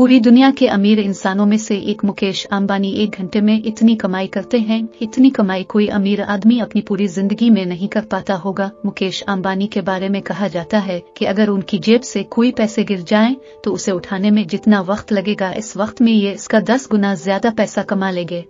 पूरी दुनिया के अमीर इंसानों में से एक मुकेश अंबानी 1 घंटे में इतनी कमाई करते हैं। इतनी कमाई कोई अमीर आदमी अपनी पूरी जिंदगी में नहीं कर पाता होगा। मुकेश अंबानी के बारे में कहा जाता है कि अगर उनकी जेब से कोई पैसे गिर जाएं तो उसे उठाने में जितना वक्त लगेगा, इस वक्त में ये इसका 10 गुना ज्यादा पैसा कमा लेंगे।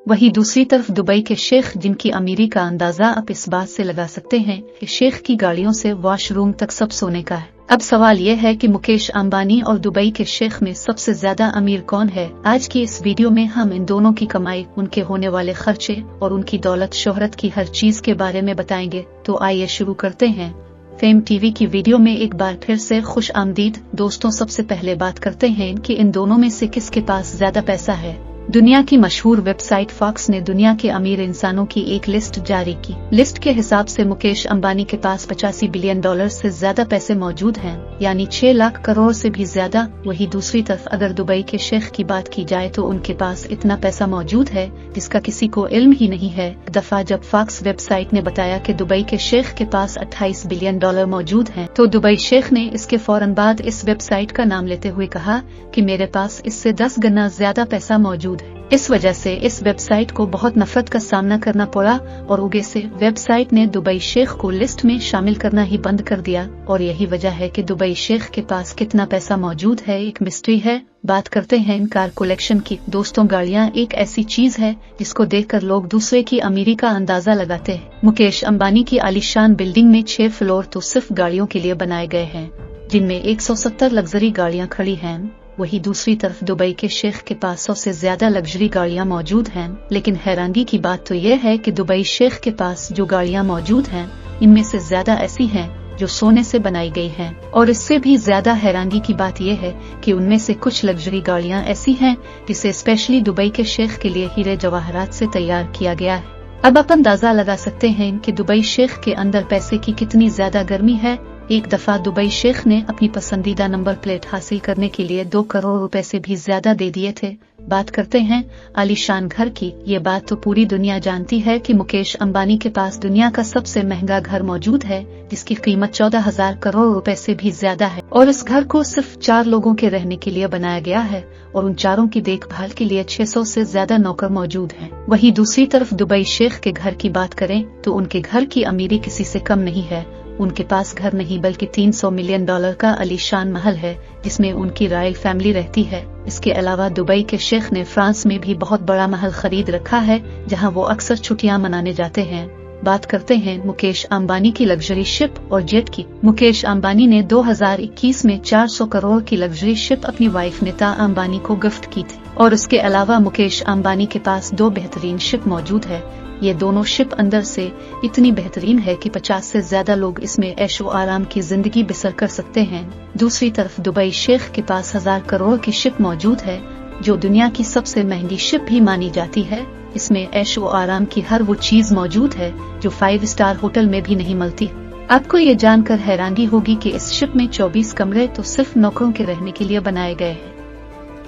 वहीं दूसरी तरफ दुबई के शेख, जिनकी अमीरी का अंदाजा आप इस बात से लगा सकते हैं कि शेख की गाड़ियों से वॉशरूम तक सब सोने का है। अब सवाल यह है कि मुकेश अंबानी और दुबई के शेख में सबसे ज्यादा अमीर कौन है। आज की इस वीडियो में हम इन दोनों की कमाई, उनके होने वाले खर्चे और उनकी दौलत शोहरत की हर चीज के बारे में बताएंगे। तो आइए शुरू करते हैं। फेम टीवी की वीडियो में एक बार फिर से खुश आमदीद दोस्तों। सबसे पहले बात करते हैं कि इन दोनों में से किसके पास ज्यादा पैसा है। दुनिया की मशहूर वेबसाइट फॉक्स ने दुनिया के अमीर इंसानों की एक लिस्ट जारी की। लिस्ट के हिसाब से मुकेश अंबानी के पास 85 बिलियन डॉलर से ज्यादा पैसे मौजूद हैं, यानी 6 लाख करोड़ से भी ज्यादा। वहीं दूसरी तरफ अगर दुबई के शेख की बात की जाए तो उनके पास इतना पैसा मौजूद है जिसका किसी को इल्म ही नहीं है। दफा जब फॉक्स वेबसाइट ने बताया कि दुबई के शेख के पास 28 बिलियन डॉलर मौजूद हैं, तो दुबई शेख ने इसके फौरन बाद इस वेबसाइट का नाम लेते हुए कहा कि मेरे पास इससे 10 गुना ज्यादा पैसा मौजूद है। इस वजह से इस वेबसाइट को बहुत नफरत का सामना करना पड़ा और उगे से वेबसाइट ने दुबई शेख को लिस्ट में शामिल करना ही बंद कर दिया। और यही वजह है कि दुबई शेख के पास कितना पैसा मौजूद है एक मिस्ट्री है। बात करते हैं कार कलेक्शन की। दोस्तों, गाड़ियां एक ऐसी चीज है जिसको देखकर लोग दूसरे की अमीरी का अंदाजा लगाते हैं। मुकेश अंबानी की आलीशान बिल्डिंग में 6 फ्लोर तो सिर्फ गाड़ियों के लिए बनाए गए हैं, जिनमें 170 लग्जरी गाड़ियां खड़ी हैं। वहीं दूसरी तरफ दुबई के शेख के पास 100 से ज्यादा लग्जरी गाड़ियां मौजूद हैं। लेकिन हैरानी की बात तो यह है कि दुबई शेख के पास जो गाड़ियां मौजूद हैं, इनमें से ज्यादा ऐसी हैं जो सोने से बनाई गई हैं। और इससे भी ज्यादा हैरानी की बात यह है कि उनमें से कुछ लग्जरी गाड़ियां ऐसी हैं जिसे स्पेशली दुबई के शेख के लिए हीरे जवाहरात से तैयार किया गया है। अब आप अंदाजा लगा सकते हैं कि दुबई शेख के अंदर पैसे की कितनी ज्यादा गर्मी है। एक दफा दुबई शेख ने अपनी पसंदीदा नंबर प्लेट हासिल करने के लिए 2 करोड़ रुपए से भी ज्यादा दे दिए थे। बात करते हैं आलीशान घर की। ये बात तो पूरी दुनिया जानती है कि मुकेश अंबानी के पास दुनिया का सबसे महंगा घर मौजूद है, जिसकी कीमत 14,000 करोड़ रुपए से भी ज्यादा है। और इस घर को सिर्फ 4 लोगों के रहने के लिए बनाया गया है और उन चारों की देखभाल के लिए 600 से ज्यादा नौकर मौजूद हैं। वहीं दूसरी तरफ दुबई शेख के घर की बात करें तो उनके घर की अमीरी किसी से कम नहीं है। उनके पास घर नहीं बल्कि 300 मिलियन डॉलर का आलीशान महल है, जिसमें उनकी रॉयल फैमिली रहती है। इसके अलावा दुबई के शेख ने फ्रांस में भी बहुत बड़ा महल खरीद रखा है, जहां वो अक्सर छुट्टियां मनाने जाते हैं। बात करते हैं मुकेश अंबानी की लग्जरी शिप और जेट की। मुकेश अंबानी ने 2021 में 400 करोड़ की लग्जरी शिप अपनी वाइफ नीता अंबानी को गिफ्ट की थी। और उसके अलावा मुकेश अंबानी के पास 2 बेहतरीन शिप मौजूद है। ये दोनों शिप अंदर से इतनी बेहतरीन है कि 50 से ज्यादा लोग इसमें ऐशो आराम की जिंदगी बसर कर सकते हैं। दूसरी तरफ दुबई शेख के पास 1000 करोड़ की शिप मौजूद है, जो दुनिया की सबसे महंगी शिप भी मानी जाती है। इसमें ऐशो आराम की हर वो चीज मौजूद है जो 5 स्टार होटल में भी नहीं मिलती। आपको ये जानकर हैरानी होगी कि इस शिप में 24 कमरे तो सिर्फ नौकरों के रहने के लिए बनाए गए हैं।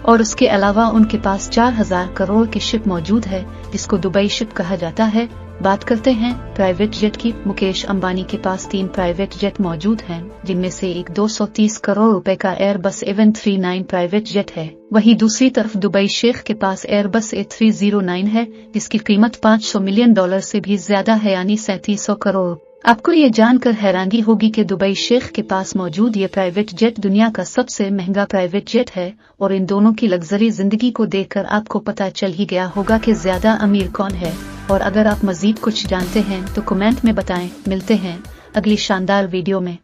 और उसके अलावा उनके पास 4000 करोड़ की शिप मौजूद है, जिसको दुबई शिप कहा जाता है। बात करते हैं प्राइवेट जेट की। मुकेश अंबानी के पास 3 प्राइवेट जेट मौजूद हैं, जिनमें से एक 230 करोड़ रुपए का एयरबस A339 प्राइवेट जेट है। वहीं दूसरी तरफ दुबई शेख के पास एयरबस A309 है, जिसकी कीमत 500 मिलियन डॉलर से भी ज्यादा है, यानी 3700 करोड़। आपको ये जानकर हैरानी होगी कि दुबई शेख के पास मौजूद ये प्राइवेट जेट दुनिया का सबसे महंगा प्राइवेट जेट है। और इन दोनों की लग्जरी जिंदगी को देखकर आपको पता चल ही गया होगा कि ज्यादा अमीर कौन है। और अगर आप मजीद कुछ जानते हैं तो कमेंट में बताएं। मिलते हैं अगली शानदार वीडियो में।